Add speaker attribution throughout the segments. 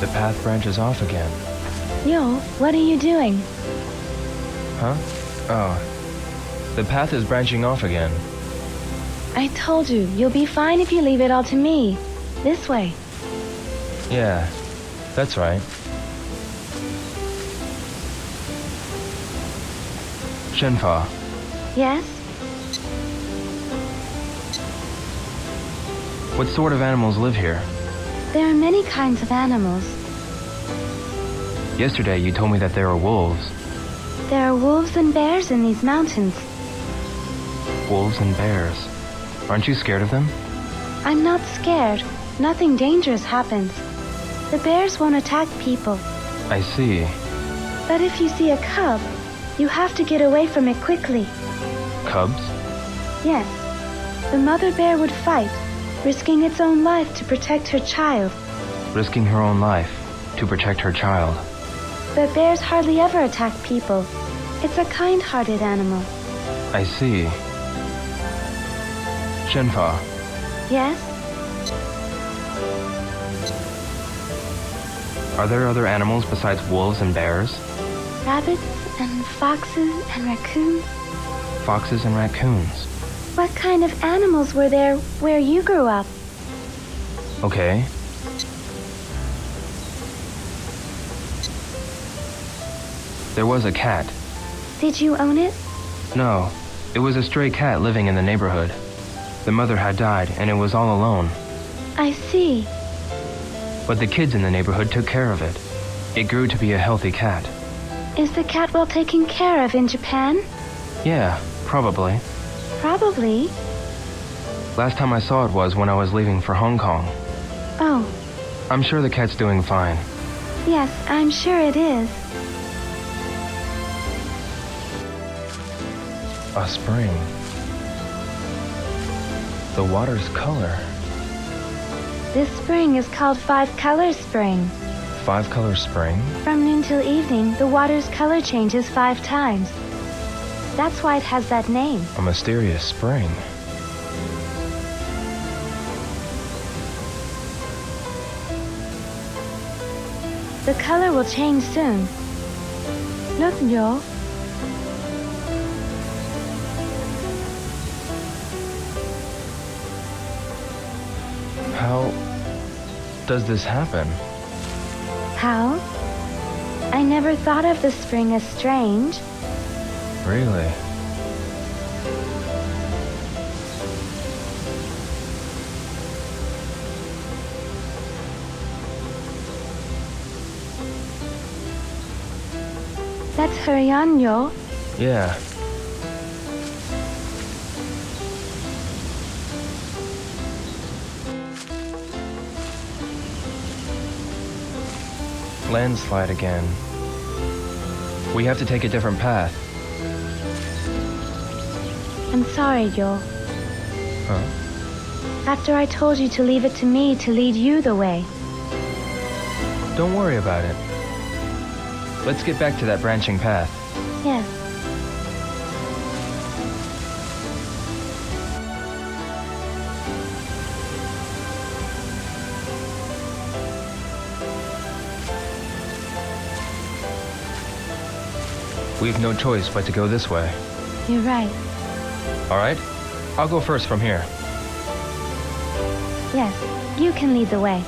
Speaker 1: The path branches off again.
Speaker 2: Yo, what are you doing?
Speaker 1: Huh? Oh. The path is branching off again.
Speaker 2: I told you, you'll be fine if you leave it all to me. This way.
Speaker 1: Yeah, that's right. Shenfa,
Speaker 2: Yes?
Speaker 1: what sort of animals live here?
Speaker 2: There are many kinds of animals.
Speaker 1: Yesterday you told me that there are wolves.
Speaker 2: There are wolves and bears in these mountains.
Speaker 1: Wolves and bears. Aren't you scared of them?
Speaker 2: I'm not scared. Nothing dangerous happens. The bears won't attack people.
Speaker 1: I see.
Speaker 2: But if you see a cub, you have to get away from it quickly.
Speaker 1: Cubs?
Speaker 2: Yes. The mother bear would fight, risking its own life to protect her child.
Speaker 1: Risking her own life to protect her child.
Speaker 2: But bears hardly ever attack people. It's a kind-hearted animal.
Speaker 1: I see. Shenfa,
Speaker 2: Yes?
Speaker 1: are there other animals besides wolves and bears?
Speaker 2: Rabbits and foxes and raccoons?
Speaker 1: Foxes and raccoons.
Speaker 2: What kind of animals were there where you grew up?
Speaker 1: Okay. There was a cat.
Speaker 2: Did you own it?
Speaker 1: No, it was a stray cat living in the neighborhood. The mother had died and it was all alone.
Speaker 2: I see.
Speaker 1: But the kids in the neighborhood took care of it. It grew to be a healthy cat.
Speaker 2: Is the cat well taken care of in Japan?
Speaker 1: Yeah, probably.
Speaker 2: Probably.
Speaker 1: Last time I saw it was when I was leaving for Hong Kong.
Speaker 2: Oh,
Speaker 1: I'm sure the cat's doing fine.
Speaker 2: yes, I'm sure it is.
Speaker 1: A spring. The water's color.
Speaker 2: This spring is called Five Color Spring.
Speaker 1: Five-color spring?
Speaker 2: From noon till evening, the water's color changes 5 times. That's why it has that name.
Speaker 1: A mysterious spring.
Speaker 2: The color will change soon. Look, Yo.
Speaker 1: How does this happen?
Speaker 2: How? I never thought of the spring as strange.
Speaker 1: Really?
Speaker 2: That's Huryan, Yo.
Speaker 1: Yeah. Landslide again. We have to take a different path.
Speaker 2: I'm sorry, Yo.
Speaker 1: Huh?
Speaker 2: After I told you to leave it to me to lead you the way.
Speaker 1: Don't worry about it. Let's get back to that branching path.
Speaker 2: Yes.
Speaker 1: We've no choice but to go this way.
Speaker 2: You're right.
Speaker 1: All right? I'll go first from here.
Speaker 2: Yes, you can lead the way.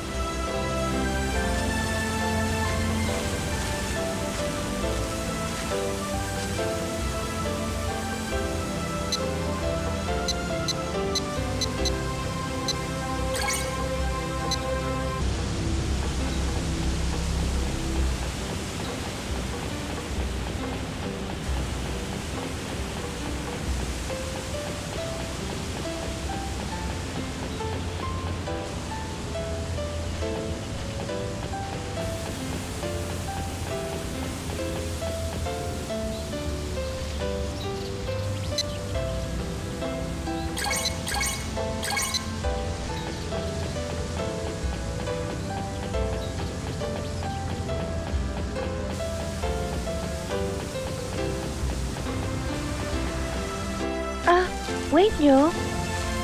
Speaker 2: Wait, Yo.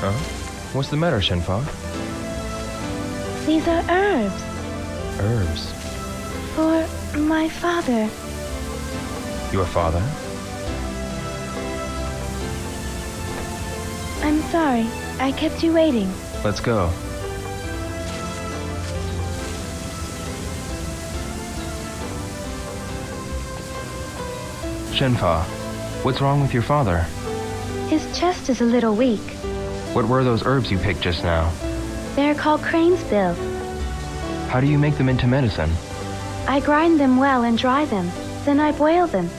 Speaker 1: Huh? What's the matter, Shenfa?
Speaker 2: These are herbs.
Speaker 1: Herbs.
Speaker 2: For my father.
Speaker 1: Your father?
Speaker 2: I'm sorry. I kept you waiting.
Speaker 1: Let's go. Shenfa, what's wrong with your father?
Speaker 2: His chest is a little weak.
Speaker 1: What were those herbs you picked just now?
Speaker 2: They're called crane's bill.
Speaker 1: How do you make them into medicine?
Speaker 2: I grind them well and dry them. Then I boil them.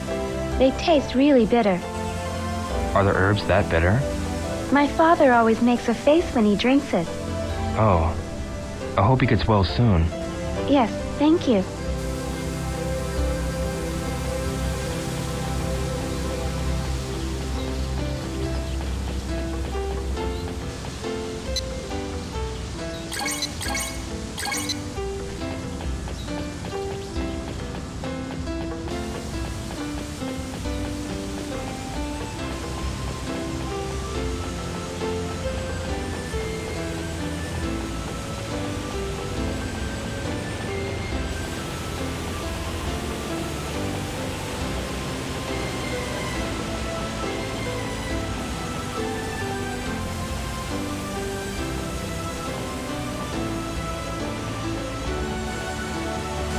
Speaker 2: They taste really bitter.
Speaker 1: Are the herbs that bitter?
Speaker 2: My father always makes a face when he drinks it.
Speaker 1: Oh, I hope he gets well soon.
Speaker 2: Yes, thank you.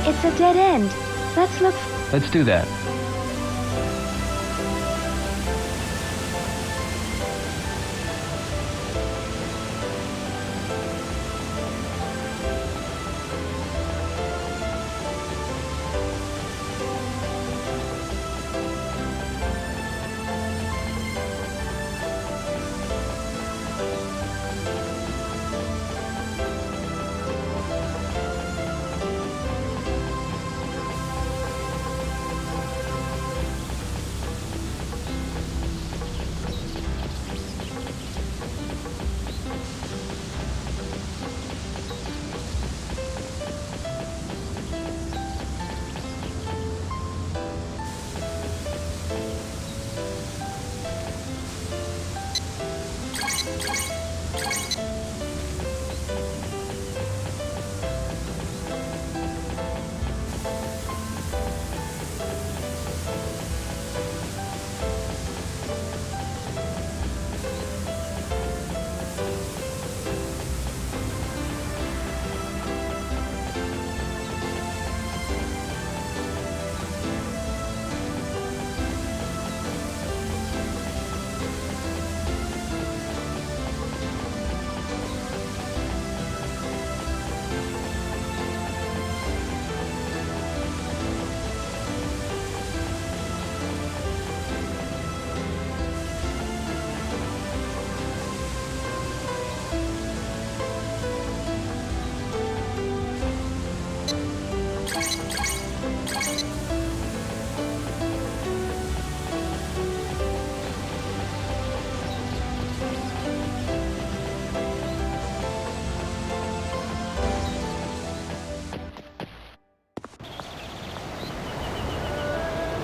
Speaker 2: It's a dead end. Let's look.
Speaker 1: Let's do that.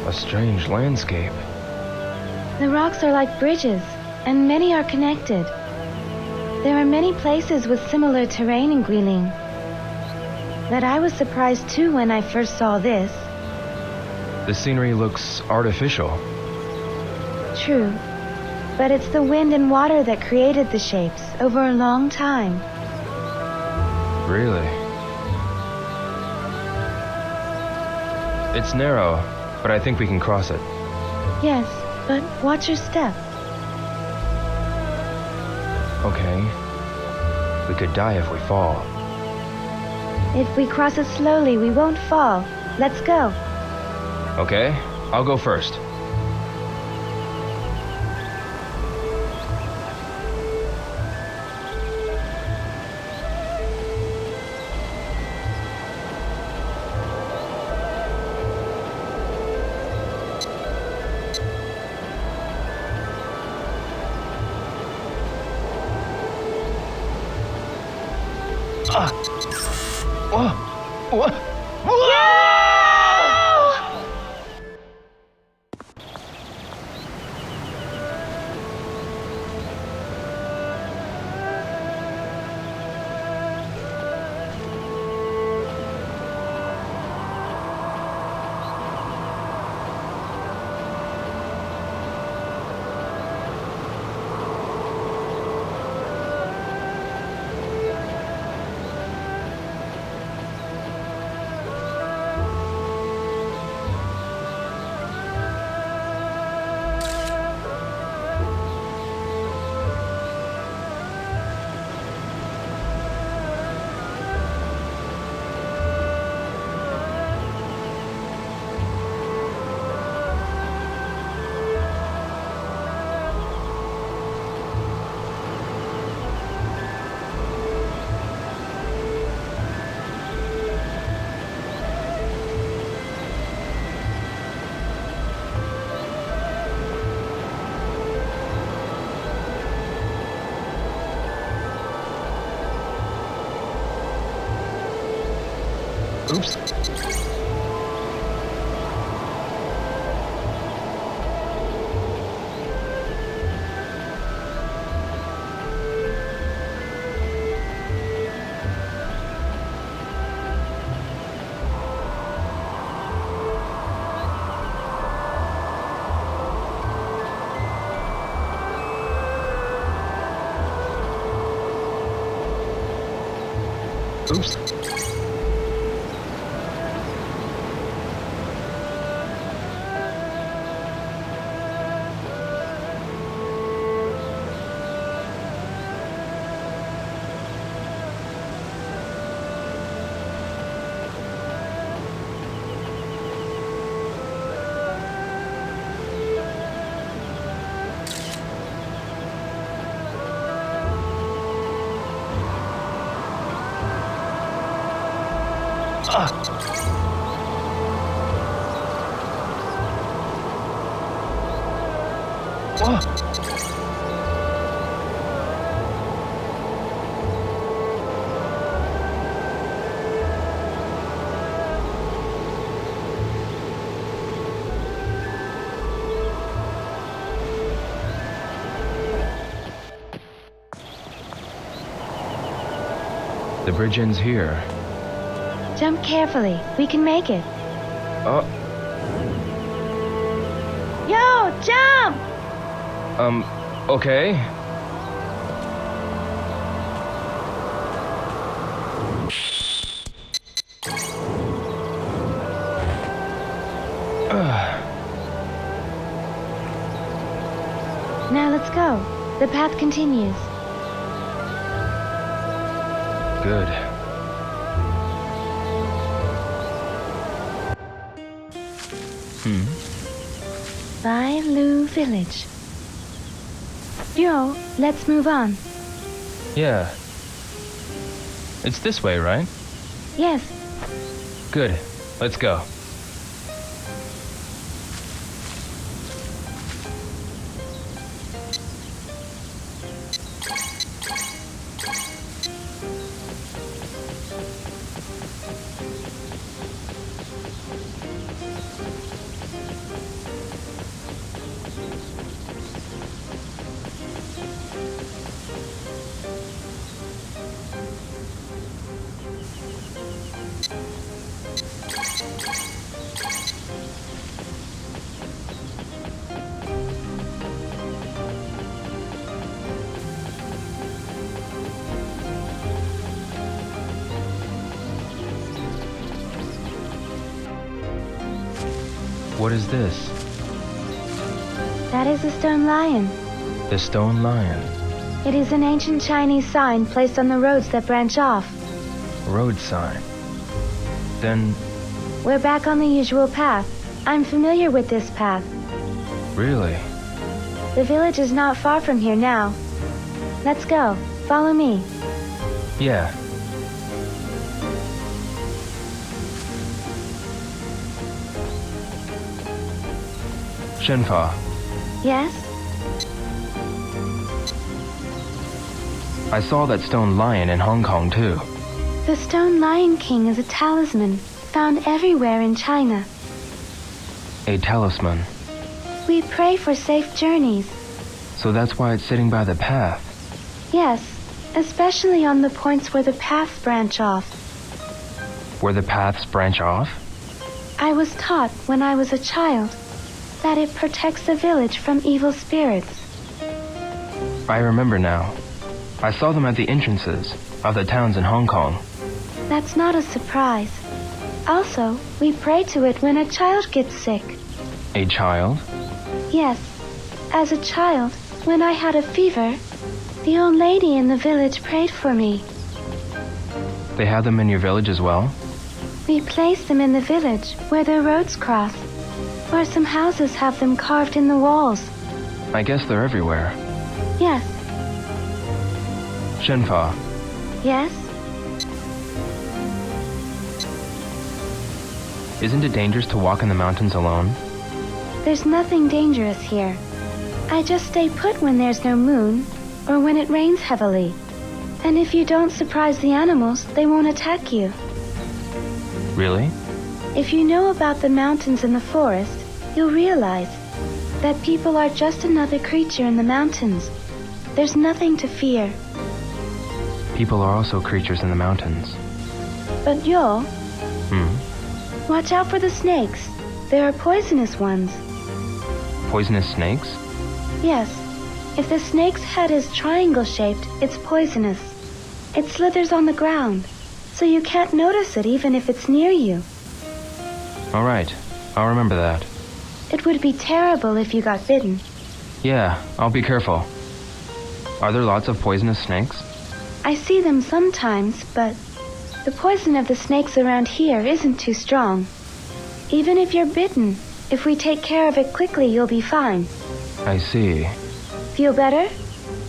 Speaker 1: A strange landscape.
Speaker 2: The rocks are like bridges, and many are connected. There are many places with similar terrain in Guilin. But I was surprised too when I first saw this.
Speaker 1: The scenery looks artificial.
Speaker 2: True. But it's the wind and water that created the shapes over a long time.
Speaker 1: Really? It's narrow, but I think we can cross it.
Speaker 2: Yes, but watch your step.
Speaker 1: Okay. We could die if we fall.
Speaker 2: If we cross it slowly, we won't fall. Let's go.
Speaker 1: Okay, I'll go first. What? Oops. Oops. The bridge ends here.
Speaker 2: Jump carefully. We can make it.
Speaker 1: Oh,
Speaker 2: Yo, jump!
Speaker 1: okay.
Speaker 2: Now let's go. The path continues.
Speaker 1: Good.
Speaker 2: Bailu Village. Yo, let's move on.
Speaker 1: Yeah. It's this way, right?
Speaker 2: Yes,
Speaker 1: Good. Let's go. What is this?
Speaker 2: that is a stone lion.
Speaker 1: The stone lion.
Speaker 2: It is an ancient Chinese sign placed on the roads that branch off.
Speaker 1: Road sign. Then,
Speaker 2: We're back on the usual path. I'm familiar with this path.
Speaker 1: really?
Speaker 2: The village is not far from here now. Let's go. Follow me.
Speaker 1: Yeah. Shenfa,
Speaker 2: Yes?
Speaker 1: I saw that stone lion in Hong Kong too.
Speaker 2: The Stone Lion King is a talisman found everywhere in China.
Speaker 1: A talisman.
Speaker 2: We pray for safe journeys.
Speaker 1: So that's why it's sitting by the path.
Speaker 2: Yes, especially on the points where the paths branch off.
Speaker 1: Where the paths branch off?
Speaker 2: I was taught when I was a child that it protects the village from evil spirits.
Speaker 1: I remember now. I saw them at the entrances of the towns in Hong Kong.
Speaker 2: That's not a surprise. Also, we pray to it when a child gets sick.
Speaker 1: A child?
Speaker 2: Yes, as a child, when I had a fever, the old lady in the village prayed for me.
Speaker 1: They have them in your village as well?
Speaker 2: We place them in the village where the roads cross, where some houses have them carved in the walls.
Speaker 1: I guess they're everywhere.
Speaker 2: Yes,
Speaker 1: Shenfa,
Speaker 2: yes,
Speaker 1: isn't it dangerous to walk in the mountains alone?
Speaker 2: there's nothing dangerous here. I just stay put when there's no moon, or when it rains heavily. And if you don't surprise the animals, they won't attack you.
Speaker 1: Really?
Speaker 2: If you know about the mountains and the forest, you'll realize that people are just another creature in the mountains. There's nothing to fear.
Speaker 1: People are also creatures in the mountains.
Speaker 2: But Yo,
Speaker 1: Hmm?
Speaker 2: watch out for the snakes. There are poisonous ones.
Speaker 1: Poisonous snakes?
Speaker 2: Yes. If the snake's head is triangle-shaped, it's poisonous. It slithers on the ground, so you can't notice it even if it's near you.
Speaker 1: All right. I'll remember that.
Speaker 2: It would be terrible if you got bitten.
Speaker 1: Yeah, I'll be careful. Are there lots of poisonous snakes?
Speaker 2: I see them sometimes, but the poison of the snakes around here isn't too strong. Even if you're bitten, if we take care of it quickly, you'll be fine.
Speaker 1: I see.
Speaker 2: Feel better?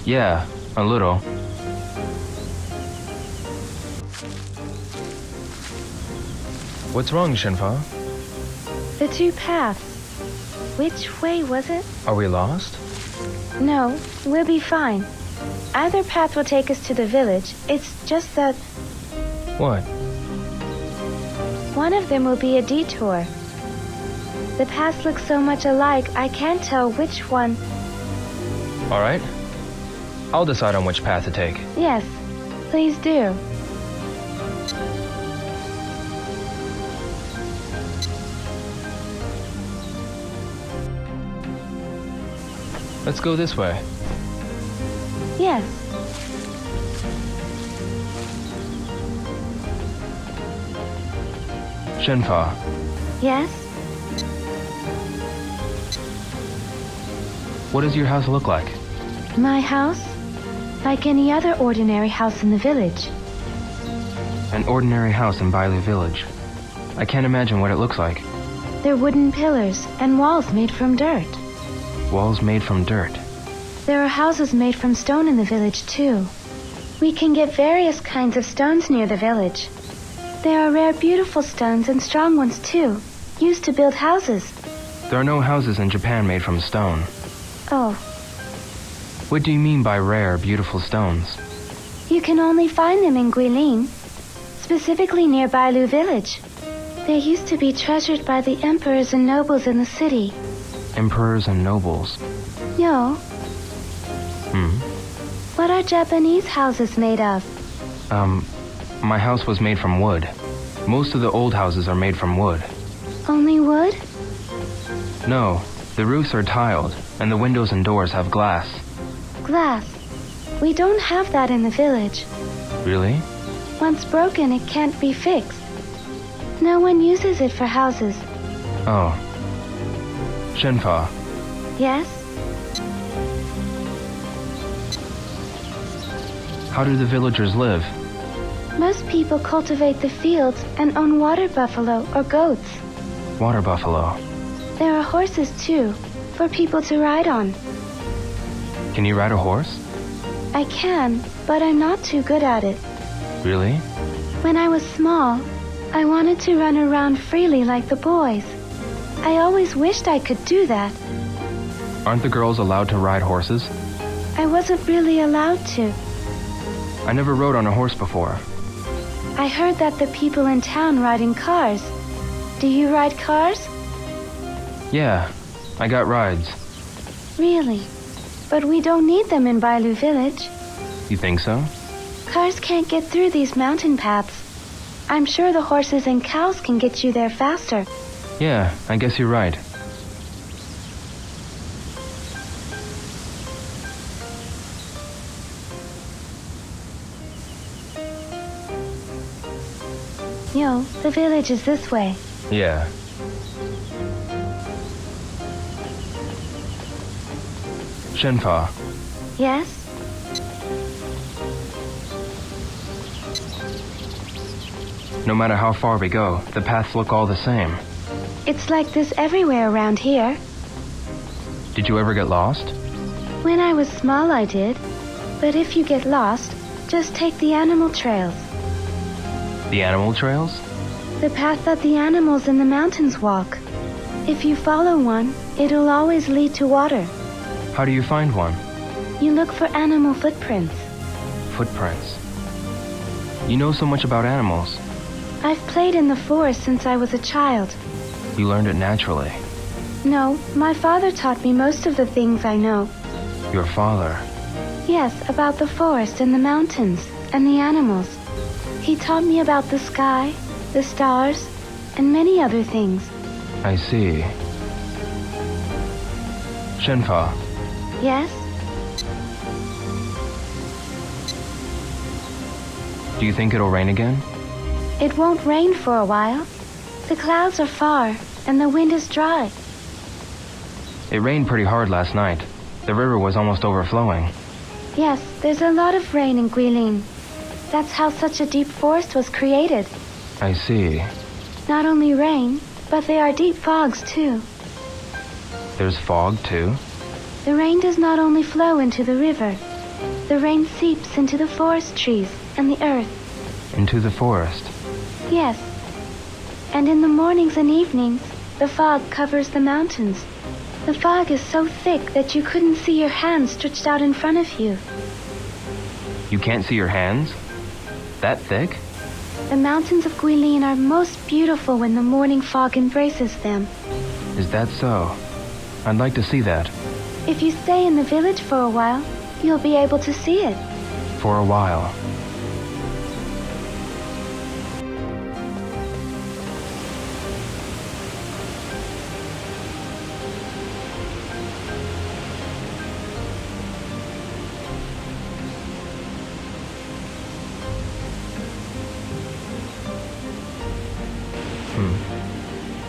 Speaker 1: Yeah, a little. What's wrong, Shenfa?
Speaker 2: The two paths. Which way was it?
Speaker 1: Are we lost?
Speaker 2: No, we'll be fine. Either path will take us to the village. It's just that
Speaker 1: What?
Speaker 2: one of them will be a detour. The paths look so much alike, I can't tell which one.
Speaker 1: All right. I'll decide on which path to take.
Speaker 2: Yes, please do.
Speaker 1: Let's go this way.
Speaker 2: Yes.
Speaker 1: Shenfa,
Speaker 2: Yes?
Speaker 1: what does your house look like?
Speaker 2: My house? Like any other ordinary house in the village.
Speaker 1: An ordinary house in Bailu Village. I can't imagine what it looks like.
Speaker 2: They're wooden pillars and walls made from dirt.
Speaker 1: Walls made from dirt.
Speaker 2: There are houses made from stone in the village, too. We can get various kinds of stones near the village. There are rare, beautiful stones and strong ones, too, used to build houses.
Speaker 1: There are no houses in Japan made from stone.
Speaker 2: Oh,
Speaker 1: What do you mean by rare, beautiful stones?
Speaker 2: you can only find them in Guilin, specifically near Bailu Village. They used to be treasured by the emperors and nobles in the city.
Speaker 1: Emperors and nobles.
Speaker 2: Yo,
Speaker 1: Hmm?
Speaker 2: what are Japanese houses made of?
Speaker 1: My house was made from wood. Most of the old houses are made from wood.
Speaker 2: Only wood?
Speaker 1: No, the roofs are tiled, and the windows and doors have glass.
Speaker 2: Glass. We don't have that in the village.
Speaker 1: Really?
Speaker 2: Once broken, it can't be fixed. No one uses it for houses.
Speaker 1: Oh. Shenfa,
Speaker 2: Yes?
Speaker 1: how do the villagers live?
Speaker 2: Most people cultivate the fields and own water buffalo or goats.
Speaker 1: Water buffalo.
Speaker 2: There are horses, too, for people to ride on.
Speaker 1: Can you ride a horse?
Speaker 2: I can, but I'm not too good at it.
Speaker 1: Really?
Speaker 2: When I was small, I wanted to run around freely like the boys. I always wished I could do that.
Speaker 1: Aren't the girls allowed to ride horses?
Speaker 2: I wasn't really allowed to.
Speaker 1: I never rode on a horse before.
Speaker 2: I heard that the people in town ride in cars. Do you ride cars?
Speaker 1: Yeah, I got rides.
Speaker 2: Really? But we don't need them in Bailu Village.
Speaker 1: You think so?
Speaker 2: Cars can't get through these mountain paths. I'm sure the horses and cows can get you there faster.
Speaker 1: Yeah, I guess you're right.
Speaker 2: Yo, the village is this way.
Speaker 1: Yeah. Shenfa,
Speaker 2: Yes?
Speaker 1: no matter how far we go, the paths look all the same.
Speaker 2: It's like this everywhere around here.
Speaker 1: Did you ever get lost?
Speaker 2: When I was small, I did. But if you get lost, just take the animal trails.
Speaker 1: The animal trails?
Speaker 2: The path that the animals in the mountains walk. If you follow one, it'll always lead to water.
Speaker 1: How do you find one?
Speaker 2: You look for animal footprints.
Speaker 1: Footprints. You know so much about animals.
Speaker 2: I've played in the forest since I was a child.
Speaker 1: You learned it naturally.
Speaker 2: No, my father taught me most of the things I know.
Speaker 1: Your father?
Speaker 2: Yes, about the forest and the mountains and the animals. He taught me about the sky, the stars, and many other things.
Speaker 1: I see. Shenfa,
Speaker 2: Yes?
Speaker 1: do you think it'll rain again?
Speaker 2: It won't rain for a while. The clouds are far, and the wind is dry.
Speaker 1: It rained pretty hard last night. The river was almost overflowing.
Speaker 2: Yes, there's a lot of rain in Guilin. That's how such a deep forest was created.
Speaker 1: I see.
Speaker 2: Not only rain, but there are deep fogs too.
Speaker 1: There's fog, too?
Speaker 2: The rain does not only flow into the river. The rain seeps into the forest trees and the earth.
Speaker 1: Into the forest.
Speaker 2: Yes. And in the mornings and evenings, the fog covers the mountains. The fog is so thick that you couldn't see your hands stretched out in front of you.
Speaker 1: You can't see your hands? That thick?
Speaker 2: The mountains of Guilin are most beautiful when the morning fog embraces them.
Speaker 1: Is that so? I'd like to see that.
Speaker 2: If you stay in the village for a while, you'll be able to see it.
Speaker 1: For a while.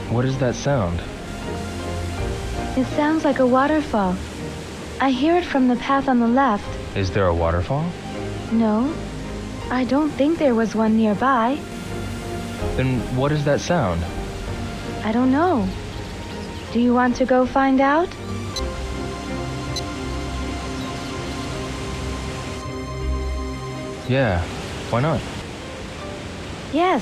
Speaker 1: What is that sound?
Speaker 2: It sounds like a waterfall. I hear it from the path on the left.
Speaker 1: Is there a waterfall?
Speaker 2: No, I don't think there was one nearby.
Speaker 1: Then what is that sound?
Speaker 2: I don't know. Do you want to go find out?
Speaker 1: Yeah, why not?
Speaker 2: Yes.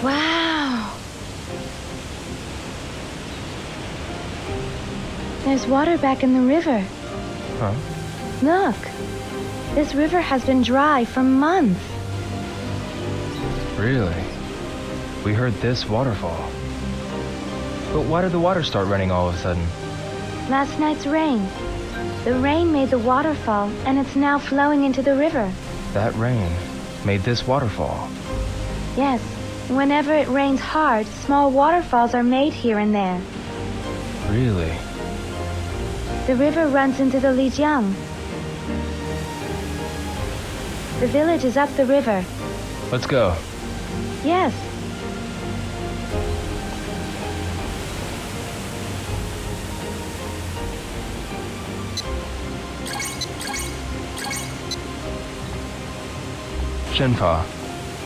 Speaker 2: Wow! There's water back in the river.
Speaker 1: Huh?
Speaker 2: Look! This river has been dry for months.
Speaker 1: Really? We heard this waterfall. But why did the water start running all of a sudden?
Speaker 2: Last night's rain. The rain made the waterfall, and it's now flowing into the river.
Speaker 1: That rain made this waterfall.
Speaker 2: Yes. Whenever it rains hard, small waterfalls are made here and there.
Speaker 1: Really?
Speaker 2: The river runs into the Lijiang. The village is up the river.
Speaker 1: Let's go.
Speaker 2: Yes.
Speaker 1: Shenfa,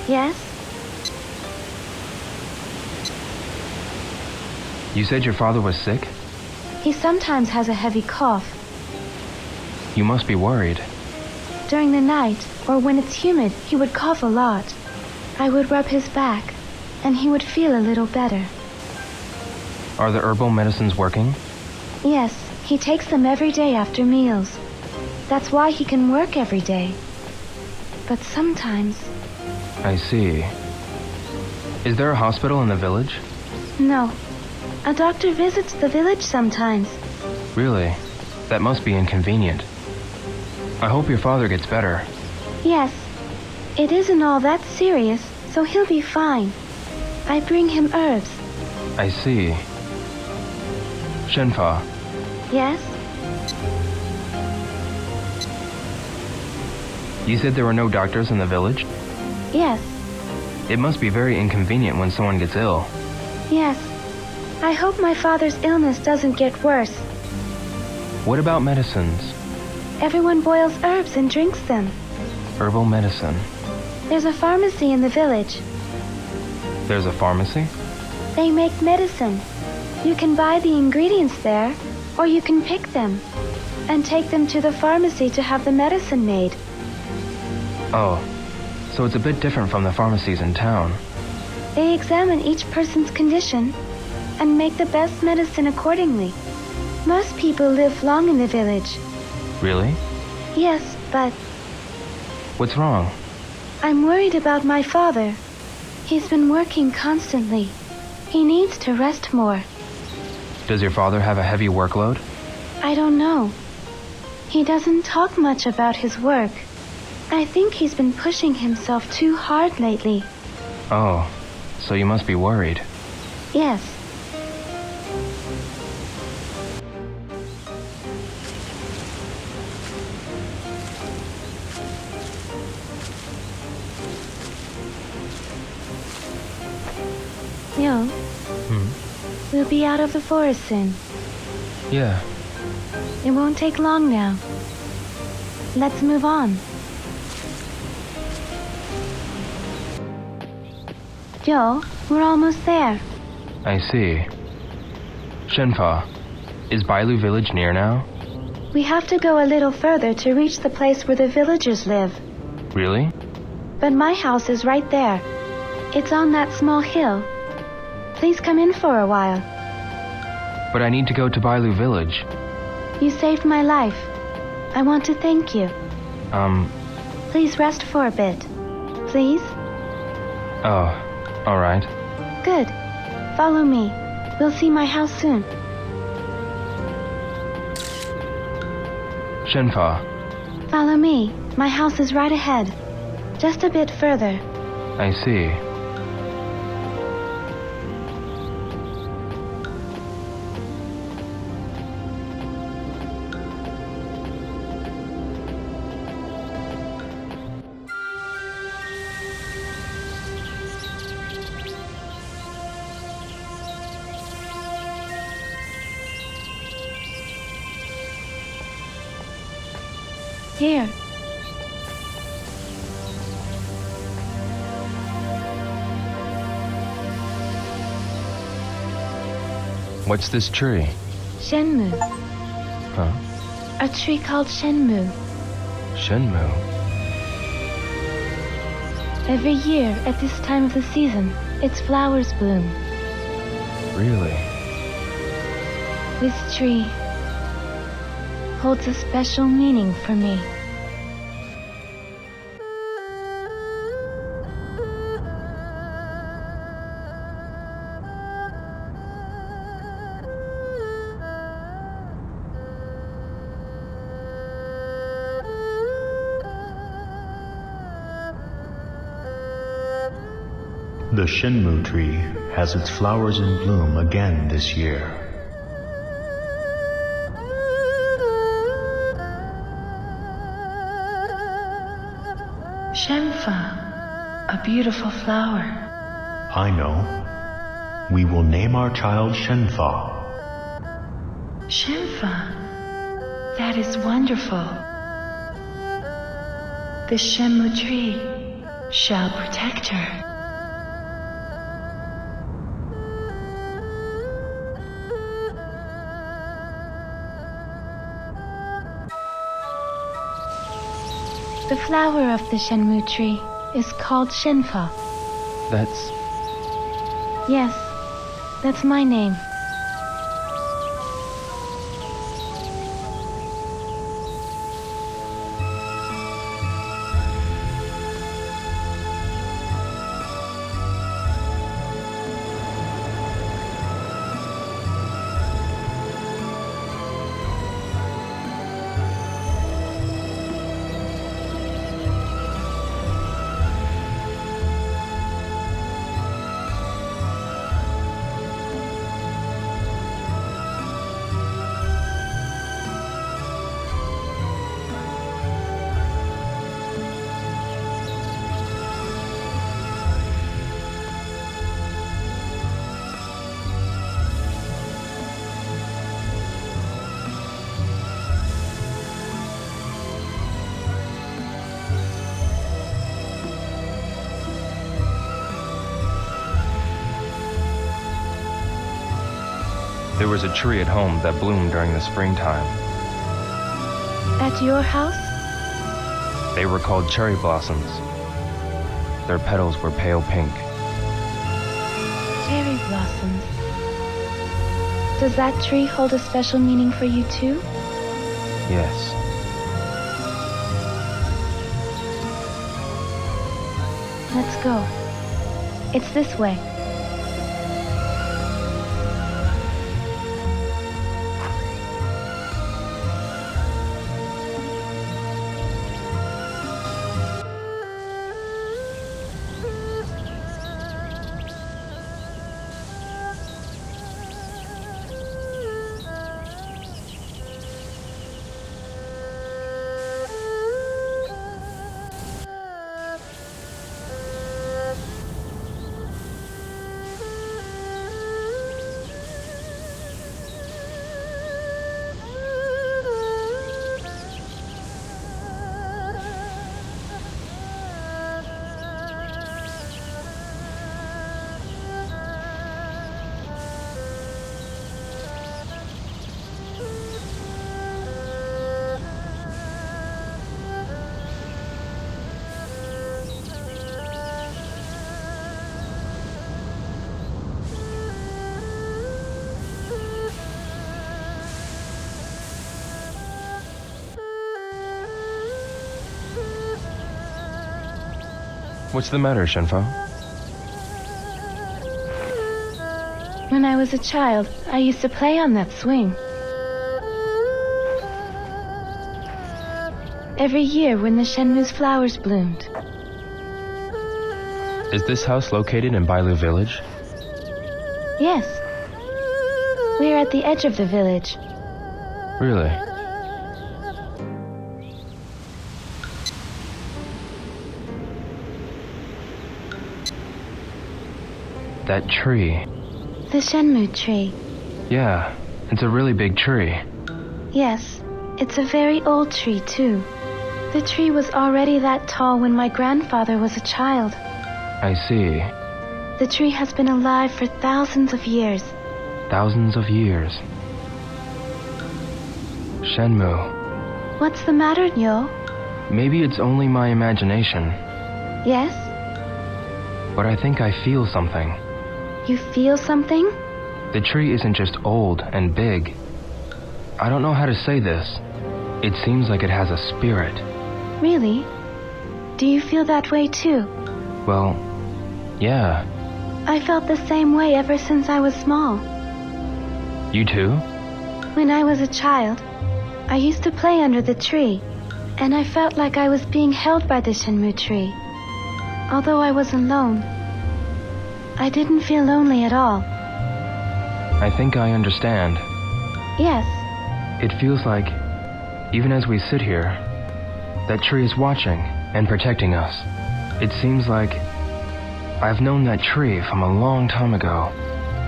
Speaker 2: Yes?
Speaker 1: you said your father was sick?
Speaker 2: He sometimes has a heavy cough.
Speaker 1: You must be worried.
Speaker 2: During the night, or when it's humid, he would cough a lot. I would rub his back, and he would feel a little better.
Speaker 1: Are the herbal medicines working?
Speaker 2: Yes, he takes them every day after meals. That's why he can work every day. But sometimes...
Speaker 1: I see. Is there a hospital in the village?
Speaker 2: No. A doctor visits the village sometimes.
Speaker 1: Really? That must be inconvenient. I hope your father gets better.
Speaker 2: Yes. It isn't all that serious, so he'll be fine. I bring him herbs.
Speaker 1: I see. Shenfa,
Speaker 2: Yes?
Speaker 1: You said there were no doctors in the village?
Speaker 2: Yes,
Speaker 1: It must be very inconvenient when someone gets ill.
Speaker 2: yes. I hope my father's illness doesn't get worse.
Speaker 1: What about medicines?
Speaker 2: Everyone boils herbs and drinks them.
Speaker 1: Herbal medicine.
Speaker 2: There's a pharmacy in the village.
Speaker 1: There's a pharmacy?
Speaker 2: They make medicine. You can buy the ingredients there, or you can pick them and take them to the pharmacy to have the medicine made.
Speaker 1: Oh, so it's a bit different from the pharmacies in town.
Speaker 2: They examine each person's condition and make the best medicine accordingly. Most people live long in the village.
Speaker 1: Really?
Speaker 2: Yes, but
Speaker 1: What's wrong?
Speaker 2: I'm worried about my father. He's been working constantly. He needs to rest more.
Speaker 1: Does your father have a heavy workload?
Speaker 2: I don't know. He doesn't talk much about his work. I think he's been pushing himself too hard lately.
Speaker 1: Oh, so you must be worried.
Speaker 2: Yes. Yo, we'll be out of the forest soon.
Speaker 1: Yeah.
Speaker 2: It won't take long now. Let's move on. Joe, we're almost there.
Speaker 1: I see. Shenfa, is Bailu village near now?
Speaker 2: We have to go a little further to reach the place where the villagers live.
Speaker 1: Really?
Speaker 2: But my house is right there. It's on that small hill. Please come in for a while.
Speaker 1: But I need to go to Bailu village.
Speaker 2: You saved my life. I want to thank you. Please rest for a bit. Please?
Speaker 1: Oh, alright.
Speaker 2: Good. Follow me. We'll see my house soon.
Speaker 1: Shenfa,
Speaker 2: Follow me. My house is right ahead. Just a bit further.
Speaker 1: I see.
Speaker 2: Here.
Speaker 1: What's this tree?
Speaker 2: Shenmue.
Speaker 1: Huh?
Speaker 2: A tree called Shenmue.
Speaker 1: Shenmue.
Speaker 2: Every year at this time of the season, its flowers bloom.
Speaker 1: Really?
Speaker 2: This tree holds a special meaning for me.
Speaker 3: The Shenmue tree has its flowers in bloom again this year.
Speaker 2: Shenfa, a beautiful flower.
Speaker 3: I know. We will name our child Shenfa.
Speaker 2: Shenfa, that is wonderful. The Shenmue tree shall protect her. The flower of the Shenmue tree is called Shenfa.
Speaker 1: That's...
Speaker 2: Yes, that's my name.
Speaker 1: There was a tree at home that bloomed during the springtime.
Speaker 2: At your house?
Speaker 1: They were called cherry blossoms. Their petals were pale pink.
Speaker 2: Cherry blossoms. Does that tree hold a special meaning for you too?
Speaker 1: Yes.
Speaker 2: Let's go. It's this way.
Speaker 1: What's the matter, Shenfo?
Speaker 2: When I was a child, I used to play on that swing. Every year when the Shenmue's flowers bloomed.
Speaker 1: Is this house located in Bailu village?
Speaker 2: Yes. We're at the edge of the village.
Speaker 1: Really? That tree.
Speaker 2: The Shenmue tree.
Speaker 1: Yeah, it's a really big tree.
Speaker 2: Yes, it's a very old tree too. The tree was already that tall when my grandfather was a child.
Speaker 1: I see.
Speaker 2: The tree has been alive for thousands of years.
Speaker 1: Thousands of years. Shenmue.
Speaker 2: What's the matter, Yo?
Speaker 1: Maybe it's only my imagination,
Speaker 2: Yes?
Speaker 1: but I think I feel something.
Speaker 2: You feel something?
Speaker 1: The tree isn't just old and big. I don't know how to say this. It seems like it has a spirit.
Speaker 2: Really? Do you feel that way too?
Speaker 1: Well, yeah.
Speaker 2: I felt the same way ever since I was small.
Speaker 1: You too?
Speaker 2: When I was a child, I used to play under the tree, and I felt like I was being held by the Shenmue tree. Although I was alone, I didn't feel lonely at all.
Speaker 1: I think I understand.
Speaker 2: Yes,
Speaker 1: It feels like, even as we sit here, that tree is watching and protecting us. It seems like I've known that tree from a long time ago.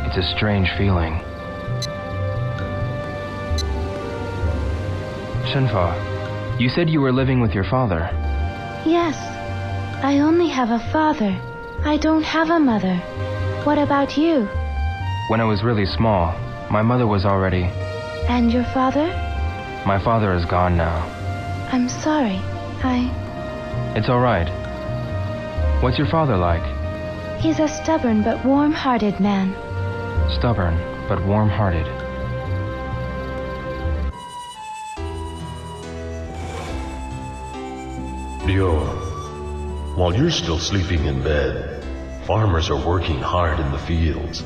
Speaker 1: It's a strange feeling. Shenfa, you said you were living with your father.
Speaker 2: yes. I only have a father. I don't have a mother. What about you?
Speaker 1: When I was really small, my mother was already...
Speaker 2: And your father?
Speaker 1: My father is gone now.
Speaker 2: I'm sorry.
Speaker 1: It's all right. What's your father like?
Speaker 2: He's a stubborn but warm-hearted man.
Speaker 1: Stubborn, but warm-hearted.
Speaker 4: Leo, while you're still sleeping in bed, farmers are working hard in the fields,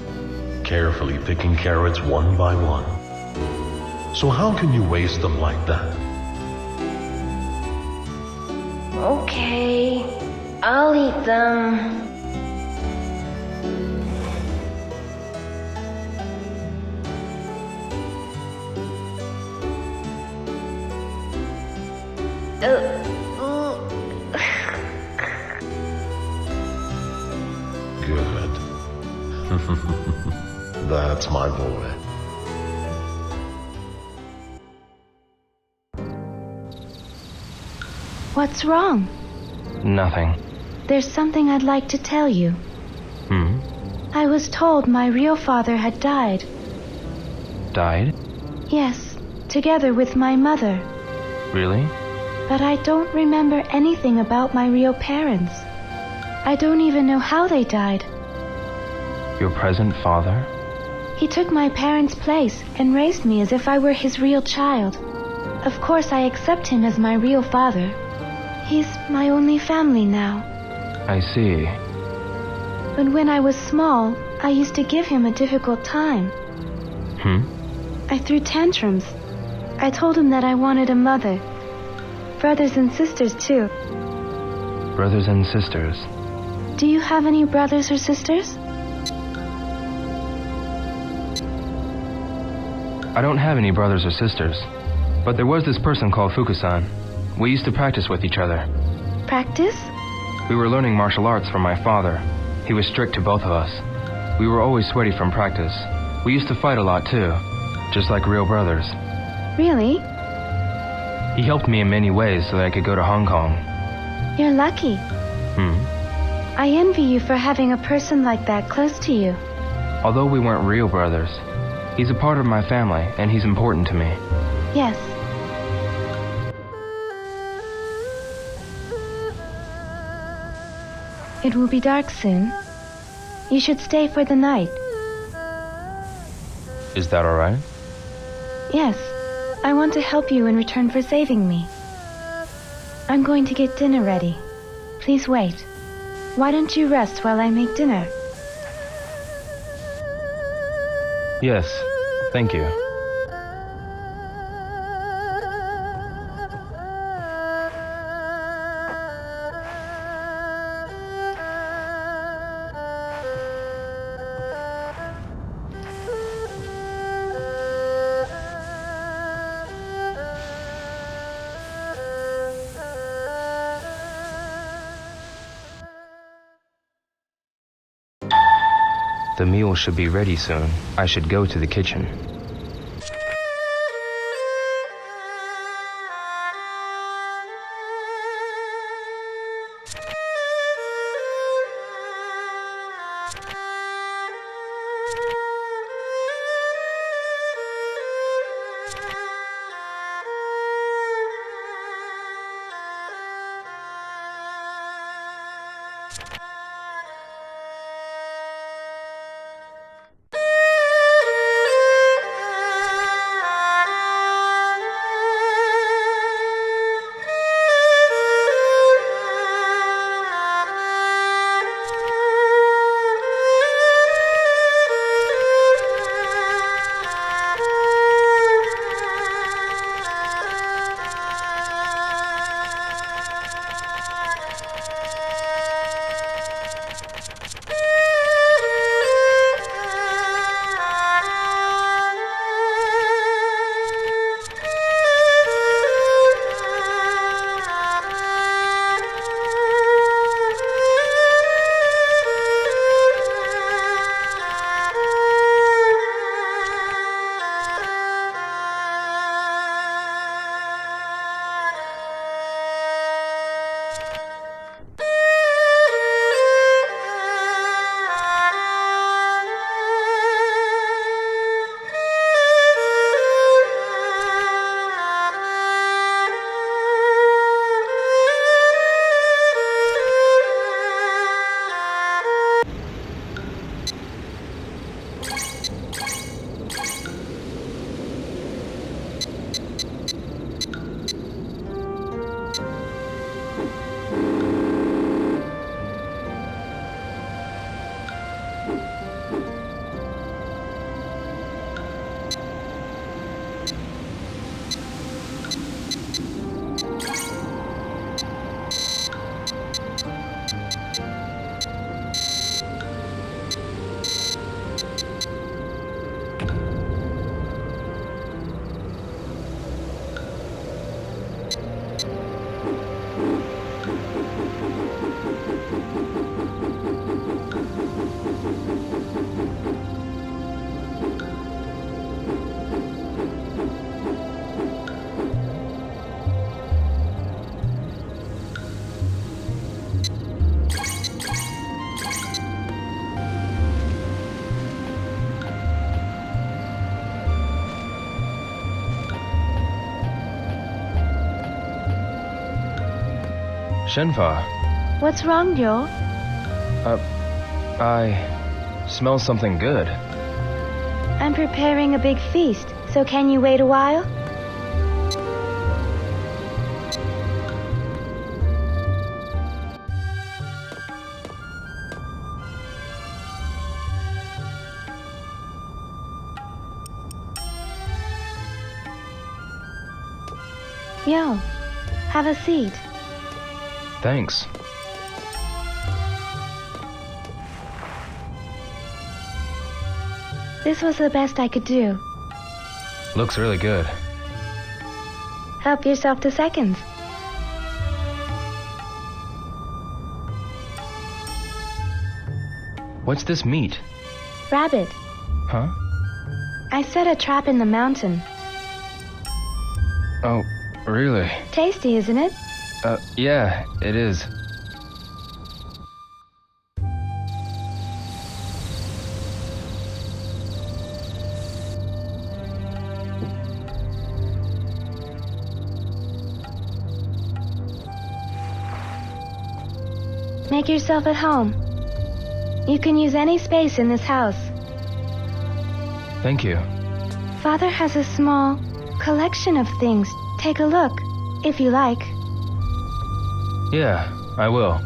Speaker 4: carefully picking carrots one by one. So how can you waste them like that?
Speaker 2: Okay, I'll eat them.
Speaker 4: Good. That's my boy.
Speaker 2: What's wrong?
Speaker 1: Nothing.
Speaker 2: There's something I'd like to tell you.
Speaker 1: Hmm?
Speaker 2: I was told my real father had died.
Speaker 1: Died?
Speaker 2: Yes, together with my mother.
Speaker 1: Really?
Speaker 2: But I don't remember anything about my real parents. I don't even know how they died.
Speaker 1: Your present father?
Speaker 2: He took my parents' place and raised me as if I were his real child. Of course, I accept him as my real father. He's my only family now.
Speaker 1: I see.
Speaker 2: But when I was small, I used to give him a difficult time. I threw tantrums. I told him that I wanted a mother. Brothers and sisters, too.
Speaker 1: Brothers and sisters.
Speaker 2: Do you have any brothers or sisters?
Speaker 1: I don't have any brothers or sisters. But there was this person called Fukusan. We used to practice with each other.
Speaker 2: Practice?
Speaker 1: We were learning martial arts from my father. He was strict to both of us. We were always sweaty from practice. We used to fight a lot too, just like real brothers.
Speaker 2: Really?
Speaker 1: He helped me in many ways so that I could go to Hong Kong.
Speaker 2: You're lucky. I envy you for having a person like that close to you.
Speaker 1: Although we weren't real brothers, he's a part of my family and he's important to me.
Speaker 2: Yes. It will be dark soon. You should stay for the night.
Speaker 1: Is that all right?
Speaker 2: Yes. I want to help you in return for saving me. I'm going to get dinner ready. Please wait. Why don't you rest while I make dinner?
Speaker 1: Yes, thank you. The meal should be ready soon. I should go to the kitchen. Shenfa,
Speaker 2: What's wrong, Ryo?
Speaker 1: I smell something good.
Speaker 2: I'm preparing a big feast, so can you wait a while? Yo, have a seat.
Speaker 1: Thanks.
Speaker 2: This was the best I could do.
Speaker 1: Looks really good.
Speaker 2: Help yourself to seconds.
Speaker 1: What's this meat?
Speaker 2: Rabbit.
Speaker 1: Huh?
Speaker 2: I set a trap in the mountain.
Speaker 1: Oh, really?
Speaker 2: Tasty, isn't it?
Speaker 1: Yeah, it is.
Speaker 2: Make yourself at home. You can use any space in this house.
Speaker 1: Thank you.
Speaker 2: Father has a small collection of things. Take a look, if you like.
Speaker 1: Yeah, I will.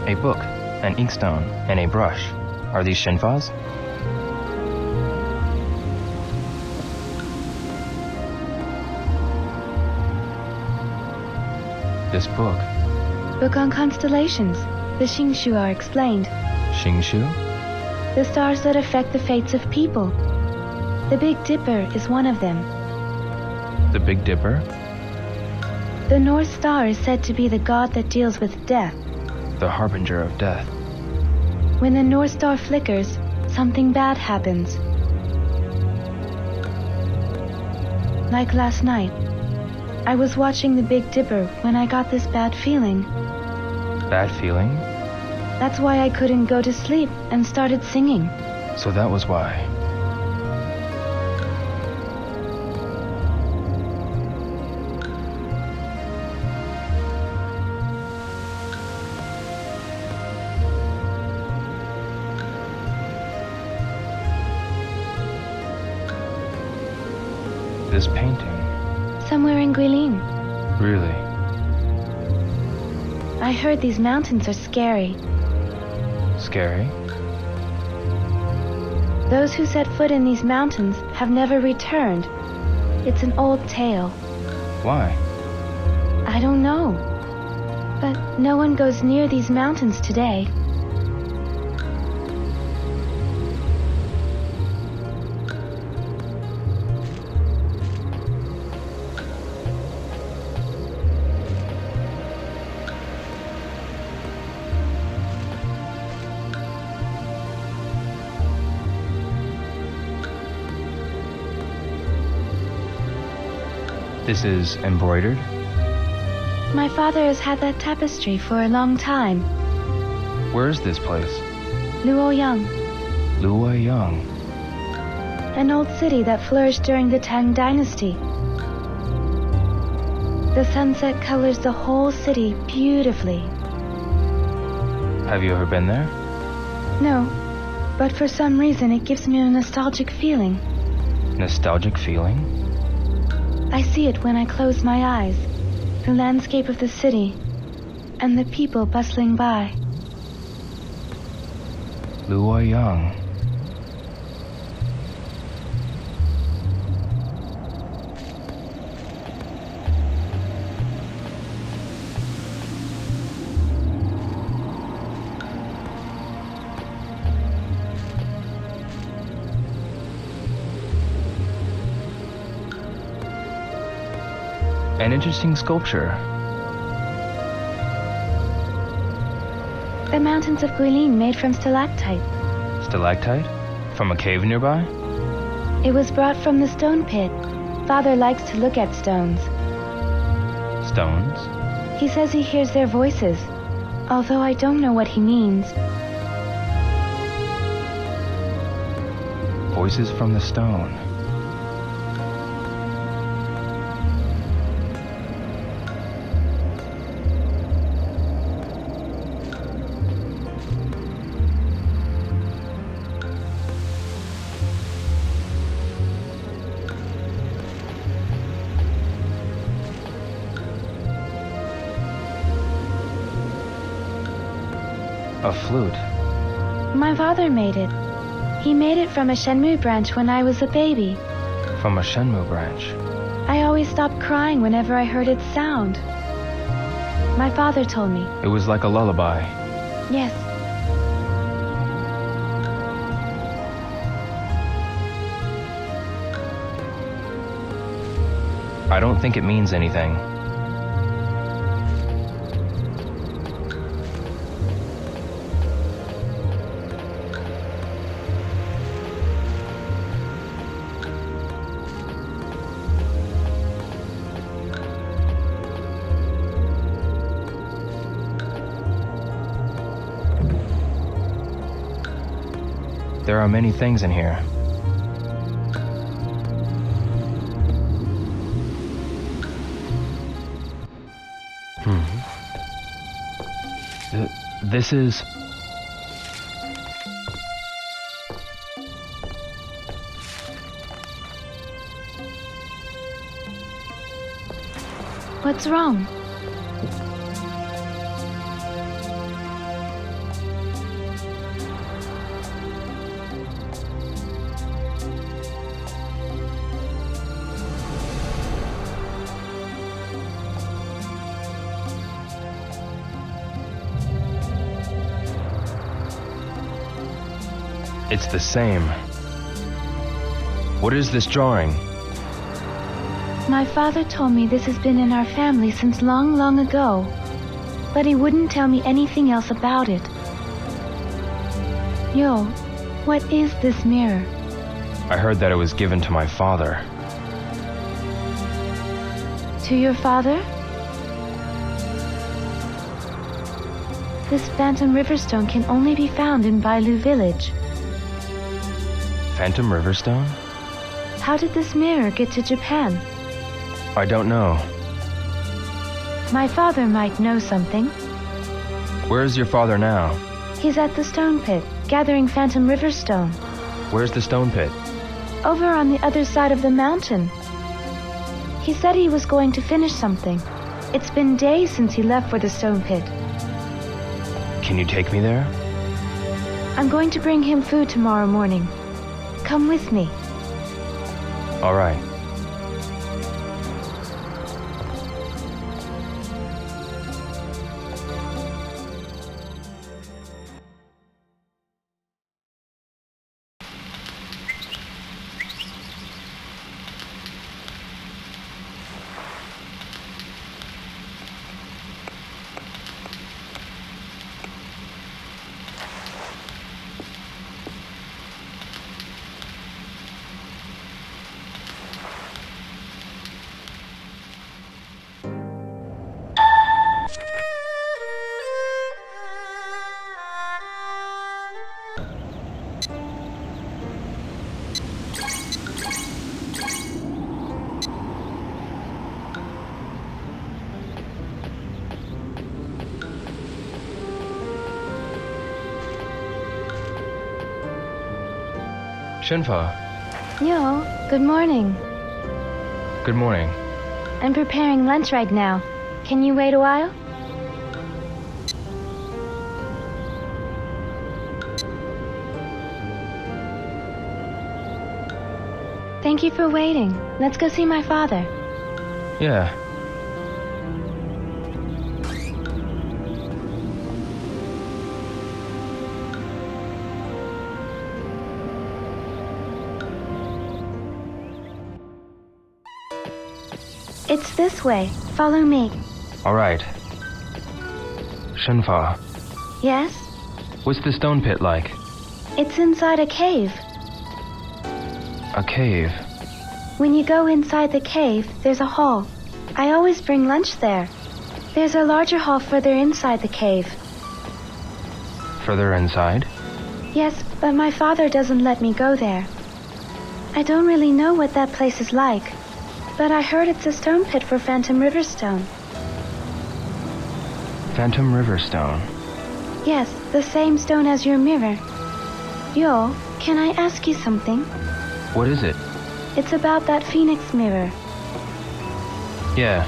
Speaker 1: A book, an inkstone, and a brush. Are these Shenfa's? This book.
Speaker 2: Book on constellations. The Shingshu are explained.
Speaker 1: Shingshu?
Speaker 2: The stars that affect the fates of people. The Big Dipper is one of them.
Speaker 1: The Big Dipper?
Speaker 2: The North Star is said to be the god that deals with death.
Speaker 1: The harbinger of death.
Speaker 2: When the North Star flickers, something bad happens. Like last night, I was watching the Big Dipper when I got this bad feeling.
Speaker 1: Bad feeling?
Speaker 2: That's why I couldn't go to sleep and started singing.
Speaker 1: So that was why. This painting.
Speaker 2: Somewhere in Guilin.
Speaker 1: Really?
Speaker 2: I heard these mountains are scary.
Speaker 1: Scary?
Speaker 2: Those who set foot in these mountains have never returned. It's an old tale.
Speaker 1: Why?
Speaker 2: I don't know. But no one goes near these mountains today.
Speaker 1: This is embroidered?
Speaker 2: My father has had that tapestry for a long time.
Speaker 1: Where is this place?
Speaker 2: Luoyang,
Speaker 1: Luoyang.
Speaker 2: an old city that flourished during the Tang Dynasty. The sunset colors the whole city beautifully.
Speaker 1: Have you ever been there?
Speaker 2: No, but for some reason it gives me a nostalgic feeling.
Speaker 1: Nostalgic feeling?
Speaker 2: I see it when I close my eyes, the landscape of the city, and the people bustling by.
Speaker 1: Luoyang. An interesting sculpture.
Speaker 2: The mountains of Guilin made from stalactite.
Speaker 1: Stalactite? From a cave nearby?
Speaker 2: It was brought from the stone pit. Father likes to look at stones.
Speaker 1: Stones?
Speaker 2: He says he hears their voices, although I don't know what he means.
Speaker 1: Voices from the stone. A flute.
Speaker 2: My father made it. He made it from a Shenmue branch when I was a baby.
Speaker 1: From a Shenmue branch.
Speaker 2: I always stopped crying whenever I heard its sound. My father told me.
Speaker 1: It was like a lullaby.
Speaker 2: Yes.
Speaker 1: I don't think it means anything. There are many things in here. This is...
Speaker 2: What's wrong?
Speaker 1: It's the same. What is this drawing?
Speaker 2: My father told me this has been in our family since long, long ago. But he wouldn't tell me anything else about it. Yo, what is this mirror?
Speaker 1: I heard that it was given to my father.
Speaker 2: To your father? This Phantom Riverstone can only be found in Bailu village.
Speaker 1: Phantom Riverstone?
Speaker 2: How did this mirror get to Japan?
Speaker 1: I don't know.
Speaker 2: My father might know something.
Speaker 1: Where is your father now?
Speaker 2: He's at the stone pit, gathering Phantom Riverstone.
Speaker 1: Where's the stone pit?
Speaker 2: Over on the other side of the mountain. He said he was going to finish something. It's been days since he left for the stone pit.
Speaker 1: Can you take me there?
Speaker 2: I'm going to bring him food tomorrow morning. Come with me.
Speaker 1: All right. Shenfa,
Speaker 2: Yo, good morning.
Speaker 1: good morning.
Speaker 2: I'm preparing lunch right now. Can you wait a while? Thank you for waiting. Let's go see my father.
Speaker 1: Yeah.
Speaker 2: It's this way. Follow me.
Speaker 1: All right. Shenfa,
Speaker 2: Yes?
Speaker 1: What's the stone pit like?
Speaker 2: It's inside a cave.
Speaker 1: A cave.
Speaker 2: When you go inside the cave, there's a hall. I always bring lunch there. There's a larger hall further inside the cave.
Speaker 1: Further inside?
Speaker 2: Yes, but my father doesn't let me go there. I don't really know what that place is like, but I heard it's a stone pit for Phantom River Stone.
Speaker 1: Phantom River Stone.
Speaker 2: Yes, the same stone as your mirror. Yo, can I ask you something?
Speaker 1: What is it?
Speaker 2: It's about that phoenix mirror.
Speaker 1: Yeah.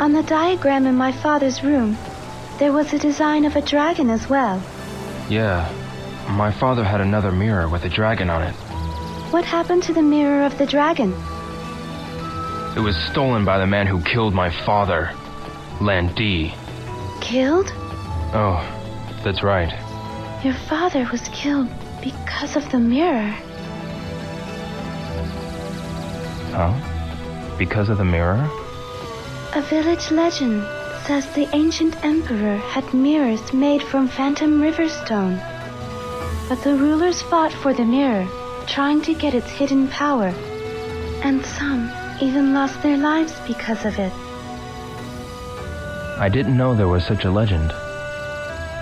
Speaker 2: On the diagram in my father's room, there was a design of a dragon as well.
Speaker 1: Yeah. My father had another mirror with a dragon on it.
Speaker 2: What happened to the mirror of the dragon?
Speaker 1: It was stolen by the man who killed my father, Landy.
Speaker 2: Killed?
Speaker 1: Oh, that's right.
Speaker 2: Your father was killed because of the mirror.
Speaker 1: Huh? Because of the mirror?
Speaker 2: A village legend says the ancient emperor had mirrors made from Phantom River Stone. But the rulers fought for the mirror, trying to get its hidden power. And some even lost their lives because of it.
Speaker 1: I didn't know there was such a legend.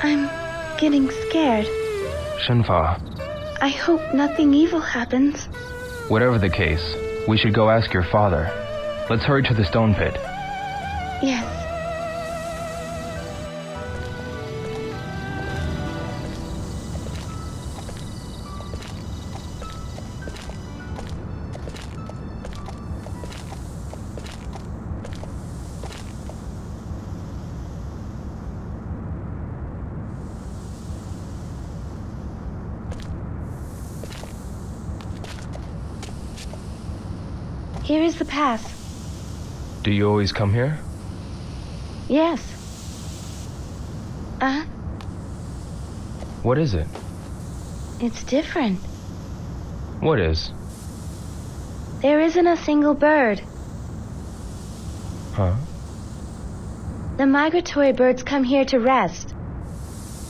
Speaker 2: I'm getting scared.
Speaker 1: Shenfa,
Speaker 2: I hope nothing evil happens.
Speaker 1: whatever the case, we should go ask your father. Let's hurry to the stone pit.
Speaker 2: Yes. Here is the path.
Speaker 1: Do you always come here?
Speaker 2: Yes.
Speaker 1: What is it?
Speaker 2: It's different.
Speaker 1: What is?
Speaker 2: There isn't a single bird.
Speaker 1: Huh?
Speaker 2: The migratory birds come here to rest.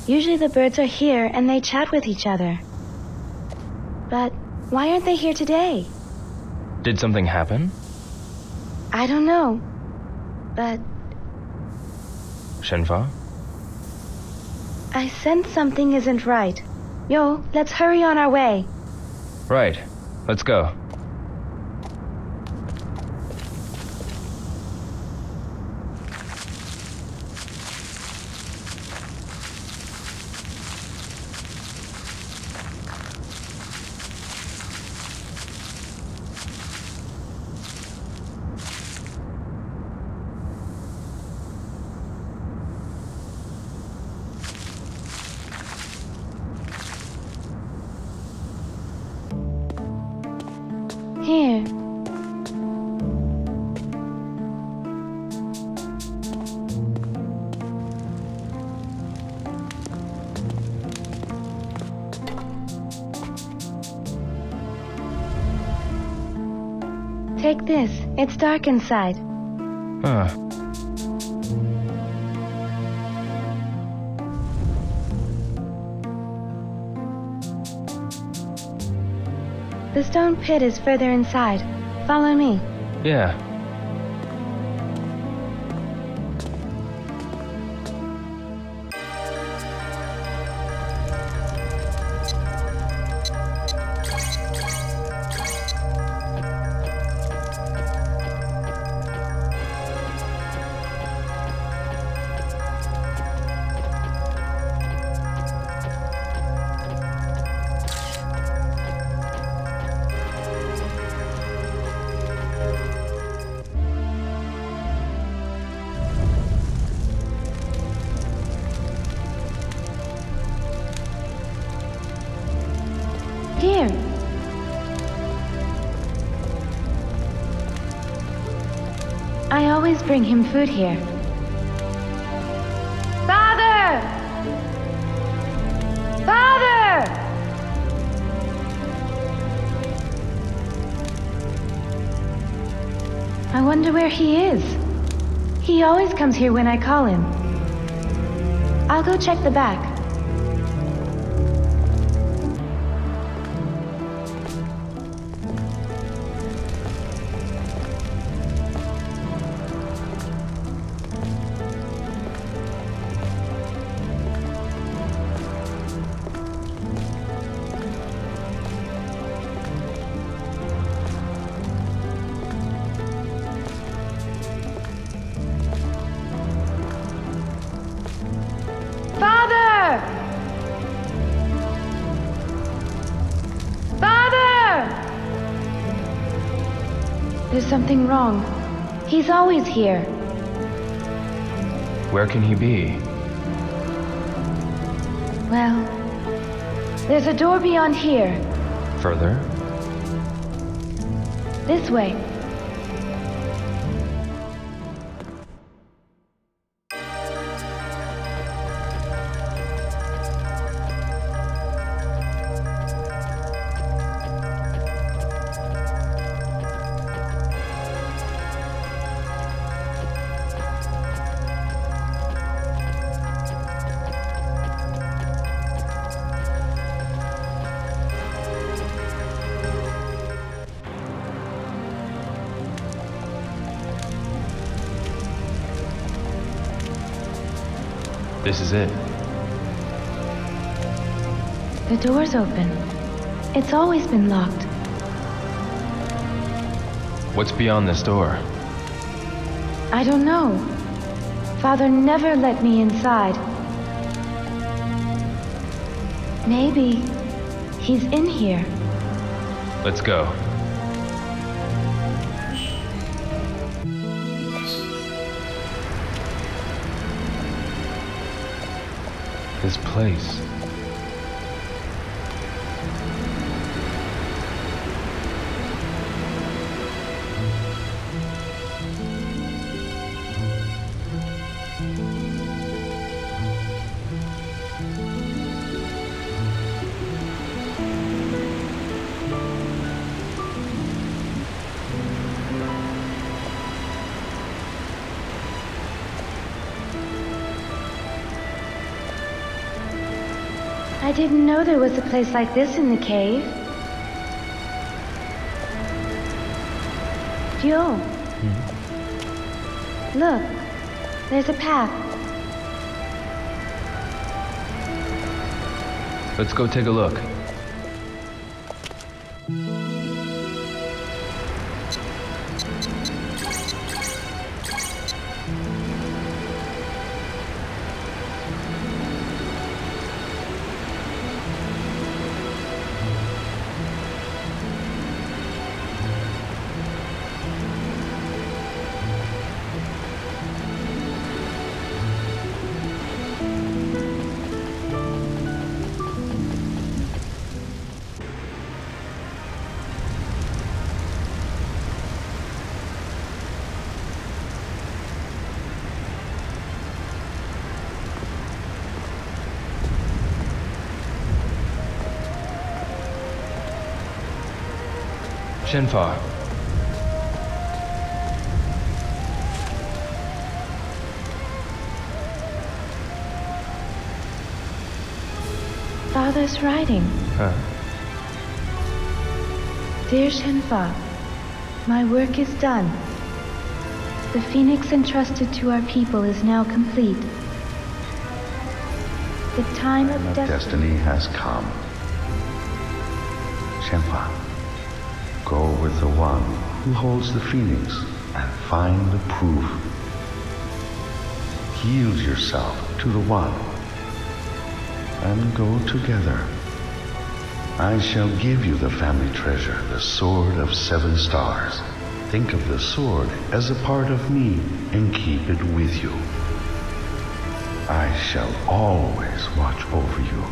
Speaker 2: Usually the birds are here and they chat with each other. But why aren't they here today?
Speaker 1: Did something happen?
Speaker 2: I don't know. But
Speaker 1: Shenfa?
Speaker 2: I sense something isn't right. Yo, let's hurry on our way.
Speaker 1: Right. Let's go.
Speaker 2: Here. Take this. It's dark inside.
Speaker 1: Huh.
Speaker 2: The stone pit is further inside. Follow me.
Speaker 1: Yeah.
Speaker 2: Here. I always bring him food here. Father! Father! I wonder where he is. He always comes here when I call him. I'll go check the back. There's something wrong. He's always here.
Speaker 1: Where can he be?
Speaker 2: Well, there's a door beyond here.
Speaker 1: Further?
Speaker 2: This way.
Speaker 1: This is it.
Speaker 2: The door's open. It's always been locked.
Speaker 1: What's beyond this door?
Speaker 2: I don't know. Father never let me inside. Maybe he's in here.
Speaker 1: Let's go. This place.
Speaker 2: I didn't know there was a place like this in the cave. Joe. Look, there's a path.
Speaker 1: Let's go take a look. Shenfa.
Speaker 2: Father's writing.
Speaker 1: Huh.
Speaker 2: Dear Shenfa, my work is done. The phoenix entrusted to our people is now complete. The time of
Speaker 5: Destiny has come. Shenfa, go with the one who holds the phoenix and find the proof. Yield yourself to the one and go together. I shall give you the family treasure, the sword of 7 stars. Think of the sword as a part of me and keep it with you. I shall always watch over you.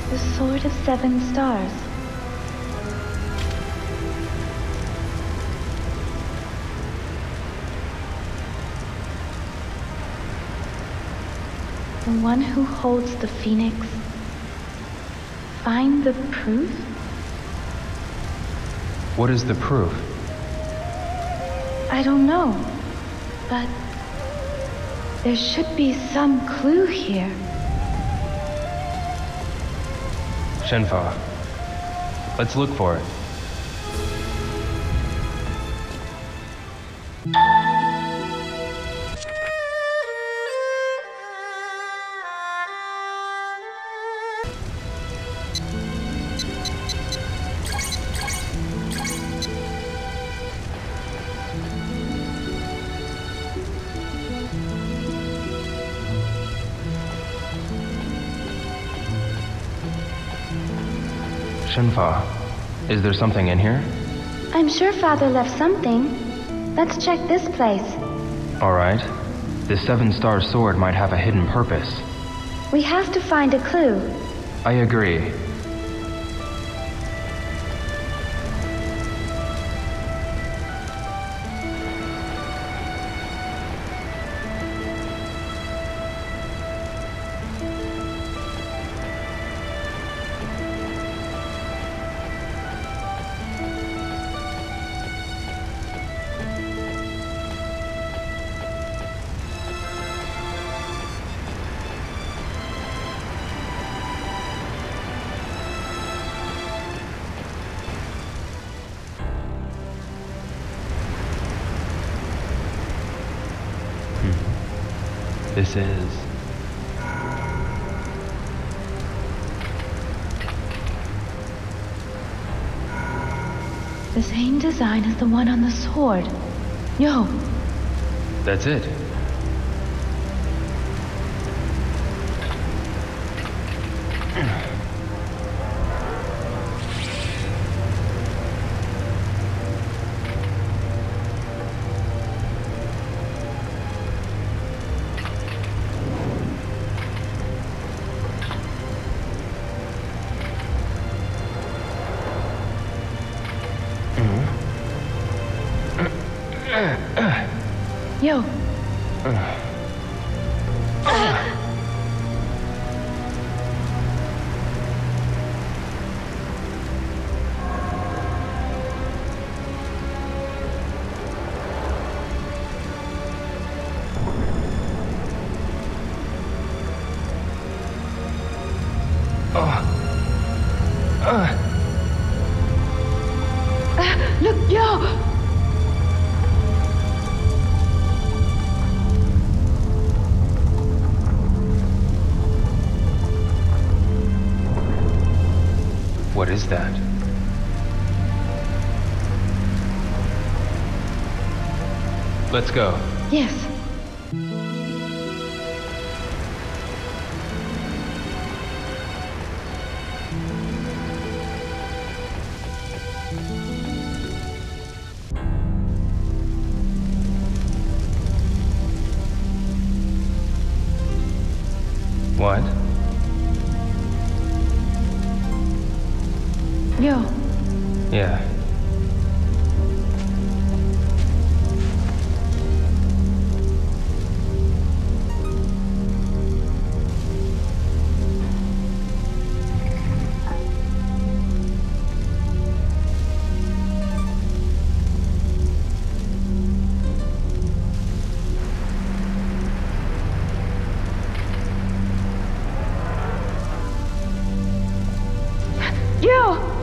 Speaker 2: The sword of 7 stars. The one who holds the phoenix. Find the proof?
Speaker 1: What is the proof?
Speaker 2: I don't know, but there should be some clue here.
Speaker 1: Shenfa. Let's look for it. Shenfa, is there something in here?
Speaker 2: I'm sure Father left something. Let's check this place.
Speaker 1: All right. The 7-star sword might have a hidden purpose.
Speaker 2: We have to find a clue.
Speaker 1: I agree. This is...
Speaker 2: The same design as the one on the sword. Yo,
Speaker 1: That's it.
Speaker 2: yo. Look, yo!
Speaker 1: What is that? Let's go.
Speaker 2: Yes.
Speaker 1: What?
Speaker 2: Yo,
Speaker 1: Yeah.
Speaker 2: yo!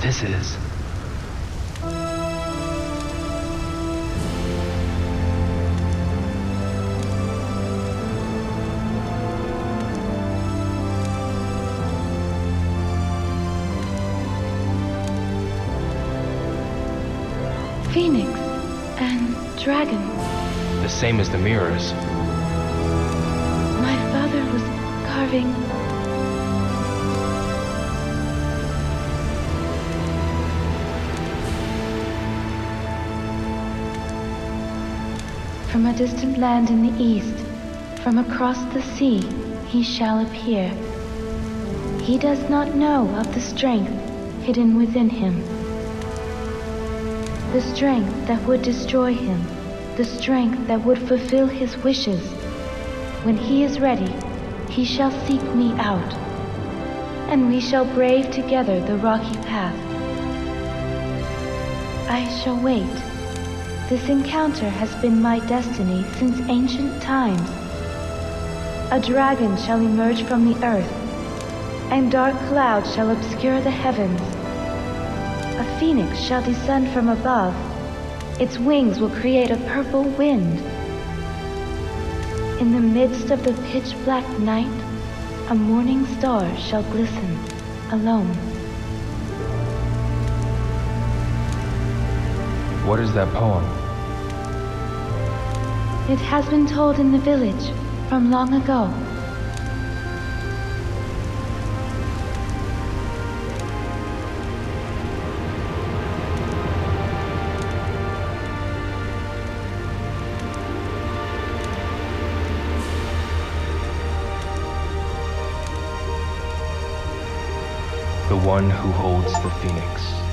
Speaker 1: This is...
Speaker 2: Phoenix and dragon.
Speaker 1: the same as the mirrors.
Speaker 2: My father was carving. From a distant land in the east, from across the sea, he shall appear. He does not know of the strength hidden within him. The strength that would destroy him. The strength that would fulfill his wishes. When he is ready, he shall seek me out, and we shall brave together the rocky path. I shall wait. This encounter has been my destiny since ancient times. A dragon shall emerge from the earth, and dark clouds shall obscure the heavens. A phoenix shall descend from above. Its wings will create a purple wind. In the midst of the pitch-black night, a morning star shall glisten, alone.
Speaker 1: What is that poem?
Speaker 2: It has been told in the village from long ago.
Speaker 1: The one who holds the phoenix.